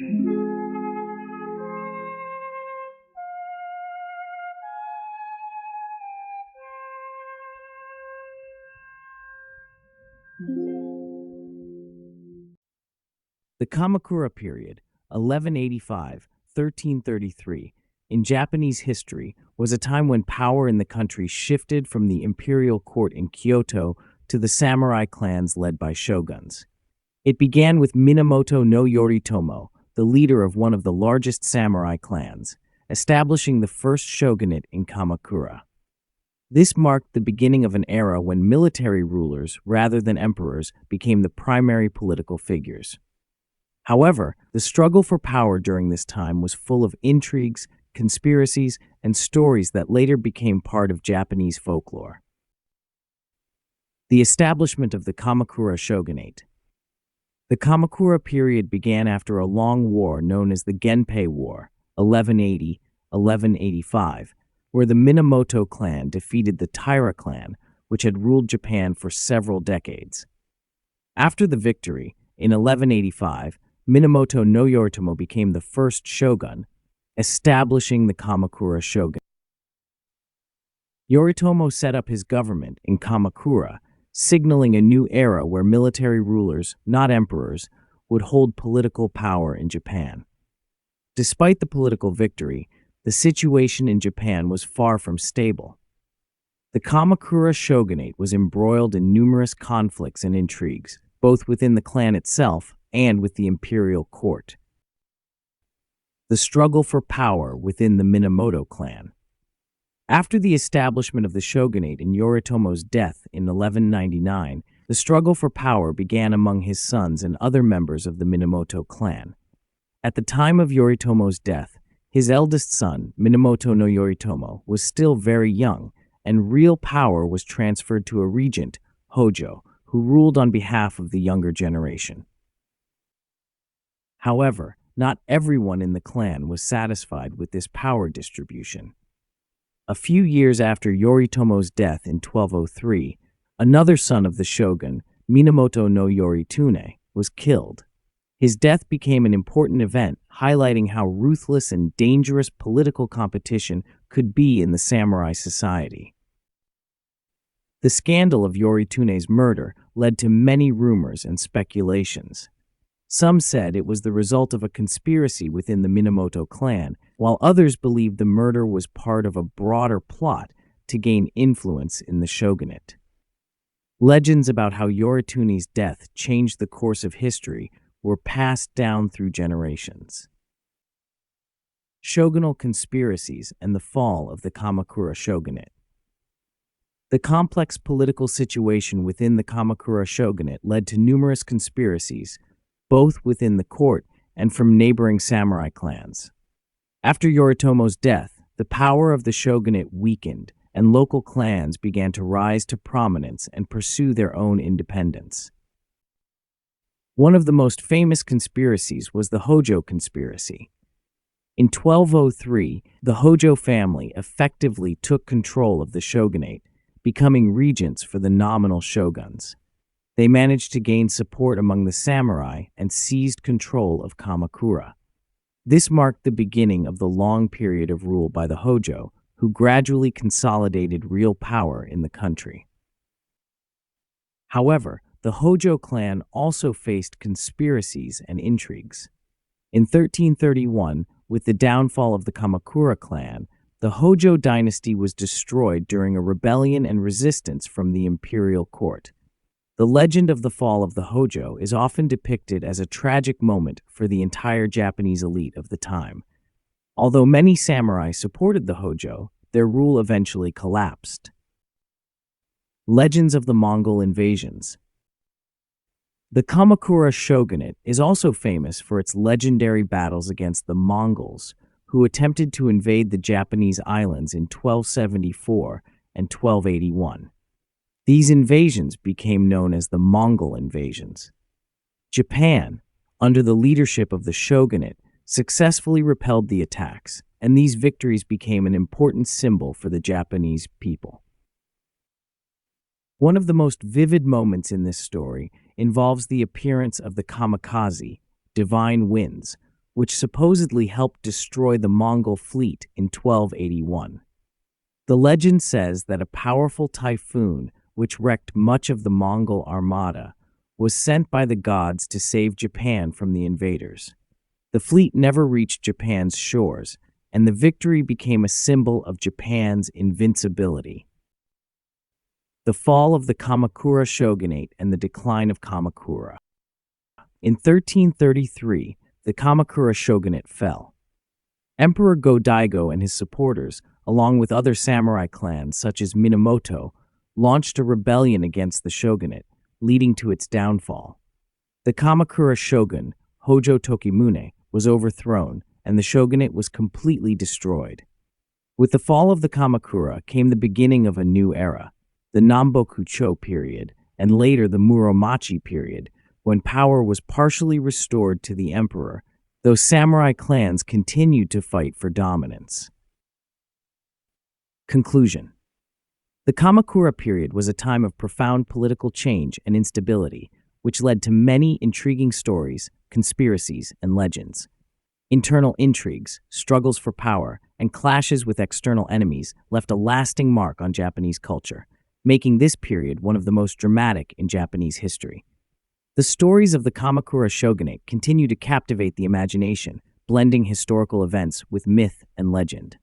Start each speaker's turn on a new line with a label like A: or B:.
A: The Kamakura period, 1185–1333, in Japanese history was a time when power in the country shifted from the imperial court in Kyoto to the samurai clans led by shoguns. It began with Minamoto no Yoritomo, the leader of one of the largest samurai clans, establishing the first shogunate in Kamakura. This marked the beginning of an era when military rulers, rather than emperors, became the primary political figures. However, the struggle for power during this time was full of intrigues, conspiracies, and stories that later became part of Japanese folklore. The establishment of the Kamakura Shogunate. The Kamakura period began after a long war known as the Genpei War, 1180–1185, where the Minamoto clan defeated the Taira clan, which had ruled Japan for several decades. After the victory, in 1185, Minamoto no Yoritomo became the first shogun, establishing the Kamakura Shogunate. Yoritomo set up his government in Kamakura, signaling a new era where military rulers, not emperors, would hold political power in Japan. Despite the political victory, the situation in Japan was far from stable. The Kamakura Shogunate was embroiled in numerous conflicts and intrigues, both within the clan itself and with the imperial court. The struggle for power within the Minamoto clan. After the establishment of the shogunate and Yoritomo's death in 1199, the struggle for power began among his sons and other members of the Minamoto clan. At the time of Yoritomo's death, his eldest son, Minamoto no Yoritomo, was still very young, and real power was transferred to a regent, Hojo, who ruled on behalf of the younger generation. However, not everyone in the clan was satisfied with this power distribution. A few years after Yoritomo's death in 1203, another son of the shogun, Minamoto no Yoritune, was killed. His death became an important event, highlighting how ruthless and dangerous political competition could be in the samurai society. The scandal of Yoritune's murder led to many rumors and speculations. Some said it was the result of a conspiracy within the Minamoto clan, while others believed the murder was part of a broader plot to gain influence in the shogunate. Legends about how Yoritune's death changed the course of history were passed down through generations. Shogunal conspiracies and the fall of the Kamakura Shogunate. The complex political situation within the Kamakura Shogunate led to numerous conspiracies, both within the court and from neighboring samurai clans. After Yoritomo's death, the power of the shogunate weakened, and local clans began to rise to prominence and pursue their own independence. One of the most famous conspiracies was the Hojo conspiracy. In 1203, the Hojo family effectively took control of the shogunate, becoming regents for the nominal shoguns. They managed to gain support among the samurai and seized control of Kamakura. This marked the beginning of the long period of rule by the Hojo, who gradually consolidated real power in the country. However, the Hojo clan also faced conspiracies and intrigues. In 1331, with the downfall of the Kamakura clan, the Hojo dynasty was destroyed during a rebellion and resistance from the imperial court. The legend of the fall of the Hojo is often depicted as a tragic moment for the entire Japanese elite of the time. Although many samurai supported the Hojo, their rule eventually collapsed. Legends of the Mongol invasions. The Kamakura Shogunate is also famous for its legendary battles against the Mongols, who attempted to invade the Japanese islands in 1274 and 1281. These invasions became known as the Mongol invasions. Japan, under the leadership of the shogunate, successfully repelled the attacks, and these victories became an important symbol for the Japanese people. One of the most vivid moments in this story involves the appearance of the kamikaze, divine winds, which supposedly helped destroy the Mongol fleet in 1281. The legend says that a powerful typhoon, which wrecked much of the Mongol armada, was sent by the gods to save Japan from the invaders. The fleet never reached Japan's shores, and the victory became a symbol of Japan's invincibility. The fall of the Kamakura Shogunate and the decline of Kamakura. In 1333, the Kamakura Shogunate fell. Emperor Go-Daigo and his supporters, along with other samurai clans such as Minamoto, launched a rebellion against the shogunate, leading to its downfall. The Kamakura shogun, Hojo Tokimune, was overthrown, and the shogunate was completely destroyed. With the fall of the Kamakura came the beginning of a new era, the Namboku-cho period, and later the Muromachi period, when power was partially restored to the emperor, though samurai clans continued to fight for dominance. Conclusion. The Kamakura period was a time of profound political change and instability, which led to many intriguing stories, conspiracies, and legends. Internal intrigues, struggles for power, and clashes with external enemies left a lasting mark on Japanese culture, making this period one of the most dramatic in Japanese history. The stories of the Kamakura Shogunate continue to captivate the imagination, blending historical events with myth and legend.